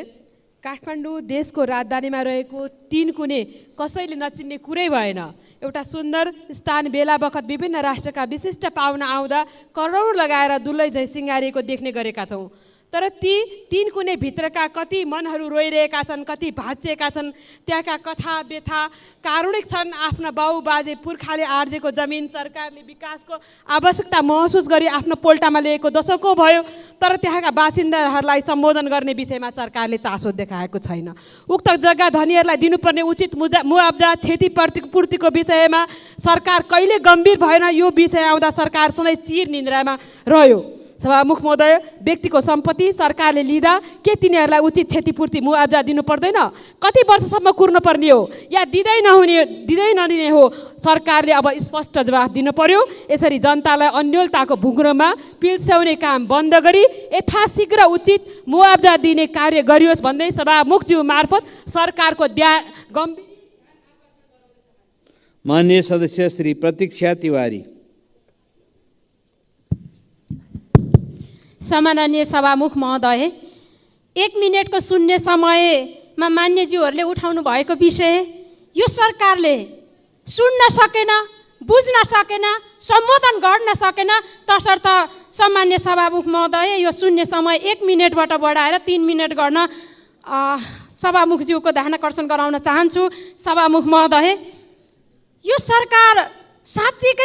काठमाडौँ देशको राजधानीमा रहेको 3 कुने कसैले नचिन्ने कुरै भएन। एउटा सुन्दर स्थान बेला बखत विभिन्न राष्ट्रका विशिष्ट पाहुना आउँदा करोड लगाएर दुलै झै सिँगारिएको देख्ने गरेका छौँ। तर ती 3 कुने भित्रका कति मनहरू रोइरहेका छन्, कति भाँचिएका छन्। त्यहाँका कथा व्यथा कारुणिक छन्। आफ्ना बाउ बाजे पुर्खाले आर्जेको जमिन सरकारले विकासको आवश्यकता महसुस गरी आफ्नो पोल्टामा लिएको दशकौँ भयो, तर त्यहाँका बासिन्दाहरूलाई सम्बोधन गर्ने विषयमा सरकारले चासो देखाएको छैन। उक्त जग्गा धनीहरूलाई दिनुपर्ने उचित मुआब्जा क्षतिपूर्तिको विषयमा सरकार कहिले गम्भीर भएन। यो विषय आउँदा सरकार सधैँ चिर निन्द्रामा रह्यो। सभामुख महोदय, व्यक्तिको सम्पत्ति सरकारले लिँदा के तिनीहरूलाई उचित क्षतिपूर्ति मुआब्जा दिनु पर्दैन? कति वर्षसम्म कुर्नुपर्ने हो या दिँदै नदिने हो? सरकारले अब स्पष्ट जवाफ दिनु पर्यो। यसरी जनतालाई अन्योलताको भुग्रोमा पिल्स्याउने काम बन्द गरी यथाशीघ्र उचित मुआब्जा दिने कार्य गरियोस् भन्दै सभामुखज्यू मार्फत सरकारको गम्भीर। मान्य सदस्य श्री प्रतीक्षा तिवारी। सम्माननीय सभामुख महोदय, 1 मिनेटको शून्य समयमा मान्यज्यूहरूले उठाउनु भएको विषय यो सरकारले सुन्न सकेन, बुझ्न सकेन, सम्बोधन गर्न सकेन। तसर्थ सम्मान्य सभामुख महोदय, यो शून्य समय 1 मिनेटबाट बढाएर 3 मिनेट गर्न सभामुखज्यूको ध्यान आकर्षण गराउन चाहन्छु। सभामुख महोदय, यो सरकार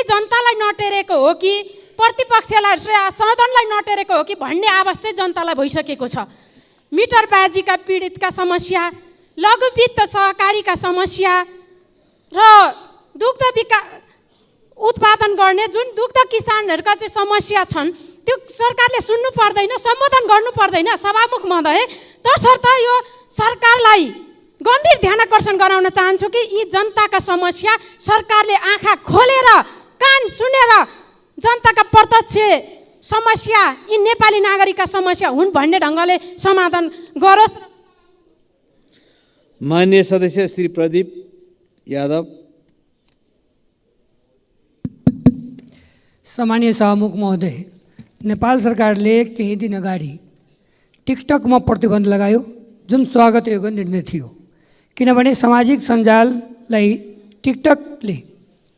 जनतालाई नटेरेको हो कि प्रतिपक्षलाई सदनलाई नटेरेको हो कि भन्ने आवाज चाहिँ जनतालाई भइसकेको छ। मिटरबाजीका पीडितका समस्या, लघु वित्त सहकारीका समस्या र दुग्ध उत्पादन गर्ने जुन दुग्ध किसानहरूका चाहिँ समस्या छन् त्यो सरकारले सुन्नु पर्दैन, सम्बोधन गर्नु पर्दैन। सभामुख महोदय, तसर्थ यो सरकारलाई गम्भीर ध्यानाकर्षण गराउन चाहन्छु कि यी जनताका समस्या सरकारले आँखा खोलेर कान सुनेर जनताका प्रत्यक्ष समस्या यी नेपाली नागरिकका समस्या हुन् भन्ने ढङ्गले समाधान गरोस्। माननीय सदस्य श्री प्रदीप यादव। सम्मानीय सभामुख महोदय, नेपाल सरकारले केही दिन अगाडि टिकटकमा प्रतिबन्ध लगायो, जुन स्वागत योग्य निर्णय थियो। किनभने सामाजिक सञ्जाललाई टिकटकले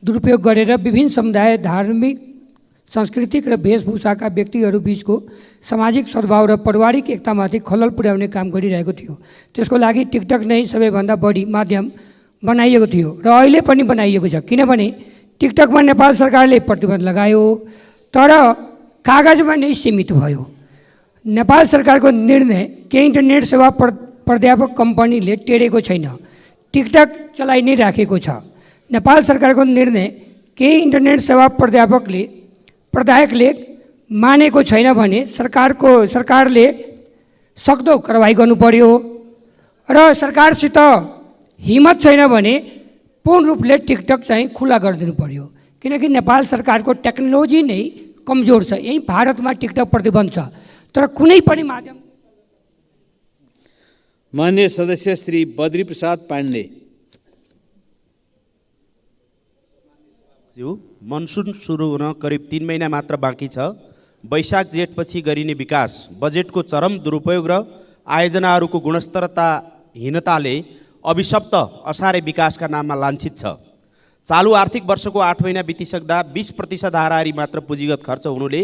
दुरुपयोग गरेर विभिन्न समुदाय, धार्मिक, सांस्कृतिक र वेशभूषाका व्यक्तिहरू बीचको सामाजिक सद्भाव र पारिवारिक एकतामाथि खलल पुर्याउने काम गरिरहेको थियो। त्यसको लागि टिकटक नै सबैभन्दा बढी माध्यम बनाइएको थियो र अहिले पनि बनाइएको छ। किनभने टिकटकमा नेपाल सरकारले प्रतिबन्ध लगायो तर कागजमा नै सीमित भयो। नेपाल सरकारको निर्णय केही इन्टरनेट सेवा प्राध्यापक कम्पनीले टेरेको छैन, टिकटक चलाइ नै राखेको छ। नेपाल सरकारको निर्णय केही इन्टरनेट सेवा प्रदायकले मानेको छैन भने सरकारले सक्दो कारबाही गर्नु पर्यो र सरकारसित हिम्मत छैन भने पूर्ण रूपले टिकटक चाहिँ खुला गरिदिनु पर्यो। किनकि नेपाल सरकारको टेक्नोलोजी नै कमजोर छ। यही भारतमा टिकटक प्रतिबन्ध छ तर कुनै पनि माध्यम। माननीय सदस्य श्री बद्री प्रसाद पाण्डे। मनसुन सुरु हुन करिब 3 महिना मात्र बाँकी छ। वैशाख जेठपछि गरिने विकास बजेटको चरम दुरुपयोग र आयोजनाहरूको गुणस्तरताहीनताले अभिशप्त असारे विकासका नाममा लाञ्छित छ। चालु आर्थिक वर्षको 8 महिना बितिसक्दा 20% हाराहारी मात्र पुँजीगत खर्च हुनुले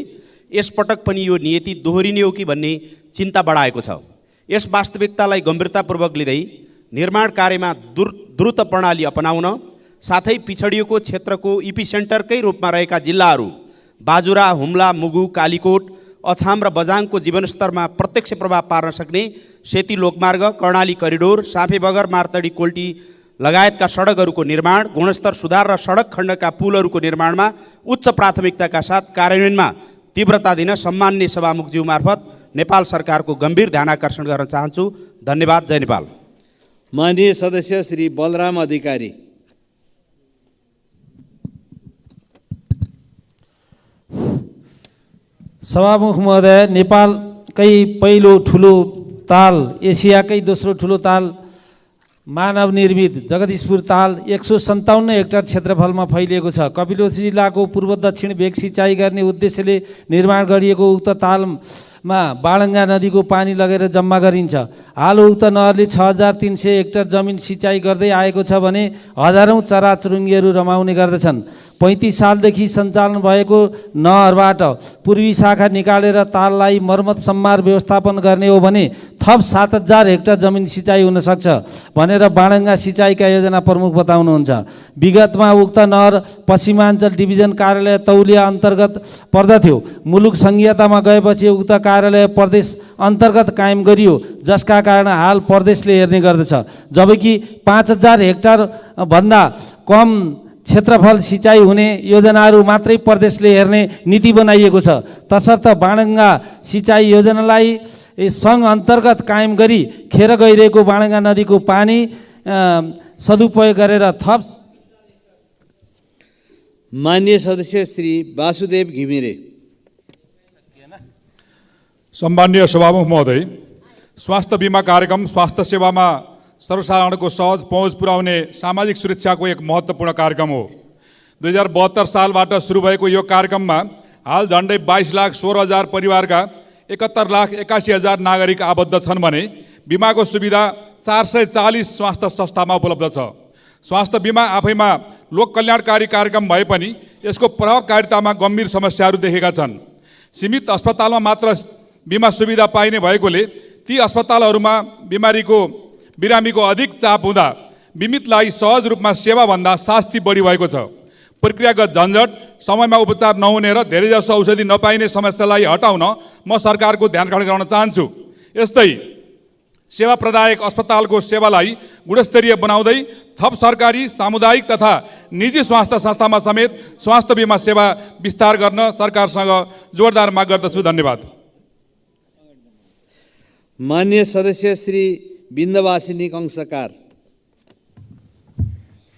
यसपटक पनि यो नियति दोहोरिने हो कि भन्ने चिन्ता बढाएको छ। यस वास्तविकतालाई गम्भीरतापूर्वक लिँदै निर्माण कार्यमा द्रुत प्रणाली अपनाउन साथै पिछडिएको क्षेत्रको इपिसेन्टरकै रूपमा रहेका जिल्लाहरू बाजुरा, हुम्ला, मुगु, कालीकोट, अछाम र बझाङको जीवनस्तरमा प्रत्यक्ष प्रभाव पार्न सक्ने सेती लोकमार्ग, कर्णाली करिडोर, साँफेबगर, मार्तडी, कोल्टी लगायतका सडकहरूको निर्माण, गुणस्तर सुधार र सडक खण्डका पुलहरूको निर्माणमा उच्च प्राथमिकताका साथ कार्यान्वयनमा तीव्रता दिन सम्माननीय सभामुखज्यू मार्फत नेपाल सरकारको गम्भीर ध्यानाकर्षण गर्न चाहन्छु। धन्यवाद। जय नेपाल। माननीय सदस्य श्री बलराम अधिकारी। सभामुख महोदय, नेपालकै पहिलो ठुलो ताल, एसियाकै दोस्रो ठुलो ताल, मानव निर्मित जगदीशपुर ताल 157 हेक्टर क्षेत्रफलमा फैलिएको छ। कपिलवस्तु जिल्लाको पूर्व दक्षिण भेग सिँचाइ गर्ने उद्देश्यले निर्माण गरिएको उक्त तालमा बाणङ्गा नदीको पानी लगेर जम्मा गरिन्छ। हाल उक्त नहरले 6300 हेक्टर जमिन सिँचाइ गर्दै आएको छ भने हजारौँ चराचुरुङ्गीहरू रमाउने गर्दछन्। 35 सालदेखि सञ्चालन भएको नहरबाट पूर्वी शाखा निकालेर ताललाई मर्मत सम्मार व्यवस्थापन गर्ने हो भने थप 7000 हेक्टर जमिन सिँचाइ हुन सक्छ भनेर बाणङ्गा सिँचाइका योजना प्रमुख बताउनुहुन्छ। विगतमा उक्त नहर पश्चिमाञ्चल डिभिजन कार्यालय तौलिया अन्तर्गत पर्दथ्यो। मुलुक सङ्घीयतामा गएपछि उक्त कार्यालय प्रदेश अन्तर्गत कायम गरियो, जसका कारण हाल प्रदेशले हेर्ने गर्दछ। जबकि 5000 हेक्टर भन्दा कम क्षेत्रफल सिँचाइ हुने योजनाहरू मात्रै प्रदेशले हेर्ने नीति बनाइएको छ। तसर्थ बाणङ्गा सिँचाइ योजनालाई सङ्घ अन्तर्गत कायम गरी खेर गइरहेको बाणङ्गा नदीको पानी सदुपयोग गरेर थप। माननीय सदस्य श्री वासुदेव घिमिरे। सम्माननीय सभामुख महोदय, स्वास्थ्य बिमा कार्यक्रम स्वास्थ्य सेवामा सर्वसाधारणको सहज पहुँच पुर्याउने सामाजिक सुरक्षाको एक महत्त्वपूर्ण कार्यक्रम हो। 2072 सालबाट सुरु भएको यो कार्यक्रममा हाल झन्डै 22,16,000 परिवारका 71,81,000 नागरिक आबद्ध छन् भने बिमाको सुविधा 440 स्वास्थ्य संस्थामा उपलब्ध छ। स्वास्थ्य बिमा आफैमा लोक कल्याणकारी कार्यक्रम भए पनि यसको प्रभावकारितामा गम्भीर समस्याहरू देखेका छन्। सीमित अस्पतालमा मात्र बिमा सुविधा पाइने भएकोले ती अस्पतालहरूमा बिरामीको अधिक चाप हुँदा बिमितलाई सहज रूपमा सेवाभन्दा शास्ति बढी भएको छ। प्रक्रियागत झन्झट, समयमा उपचार नहुने र धेरैजसो औषधि नपाइने समस्यालाई हटाउन म सरकारको ध्यान आकर्षण गराउन चाहन्छु। यस्तै सेवा प्रदायक अस्पतालको सेवालाई गुणस्तरीय बनाउँदै थप सरकारी, सामुदायिक तथा निजी स्वास्थ्य संस्थामा समेत स्वास्थ्य बिमा सेवा विस्तार गर्न सरकारसँग जोरदार माग गर्दछु। धन्यवाद। मान्य सदस्य श्री बिन्दवासिनी कंसकार।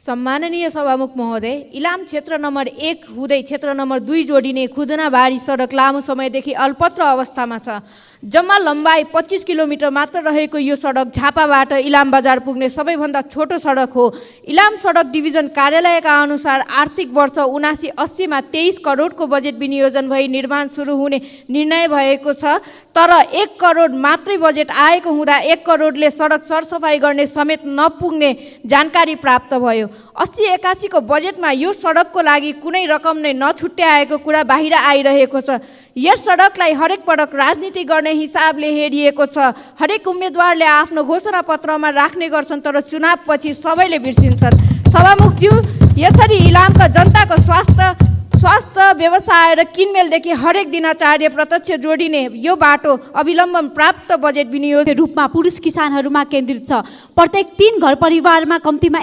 सम्माननीय सभामुख महोदय, इलाम क्षेत्र नम्बर 1 हुँदै क्षेत्र नम्बर 2 जोडिने खुदनाबारी सडक लामो समयदेखि अल्पत्र अवस्थामा छ। जम्मा लम्बाइ 25 किलोमिटर मात्र रहेको यो सडक झापाबाट इलाम बजार पुग्ने सबैभन्दा छोटो सडक हो। इलाम सडक डिभिजन कार्यालयका अनुसार आर्थिक वर्ष 79-80 मा 23 करोडको बजेट विनियोजन भई निर्माण सुरु हुने निर्णय भएको छ। तर 1 करोड मात्रै बजेट आएको हुँदा 1 करोडले सडक सरसफाइ गर्ने समेत नपुग्ने जानकारी प्राप्त भयो। 80-81 को बजेटमा यो सडकको लागि कुनै रकम नै नछुट्याएको कुरा बाहिर आइरहेको छ। यस सडकलाई हरेक पटक राजनीति गर्ने हिसाबले हेरिएको छ। हरेक उम्मेदवारले आफ्नो घोषणा पत्रमा राख्ने गर्छन्, तर चुनावपछि सबैले बिर्सिन्छन्। सभामुखज्यू, यसरी इलामका जनताको स्वास्थ्य व्यवसाय र किनमेलदेखि हरेक दिनाचार्य प्रत्यक्ष जोडिने यो बाटो अविलम्ब प्राप्त बजेट विनियोग रूपमा पुरुष किसानहरूमा केन्द्रित छ। प्रत्येक 3 घर परिवारमा कम्तीमा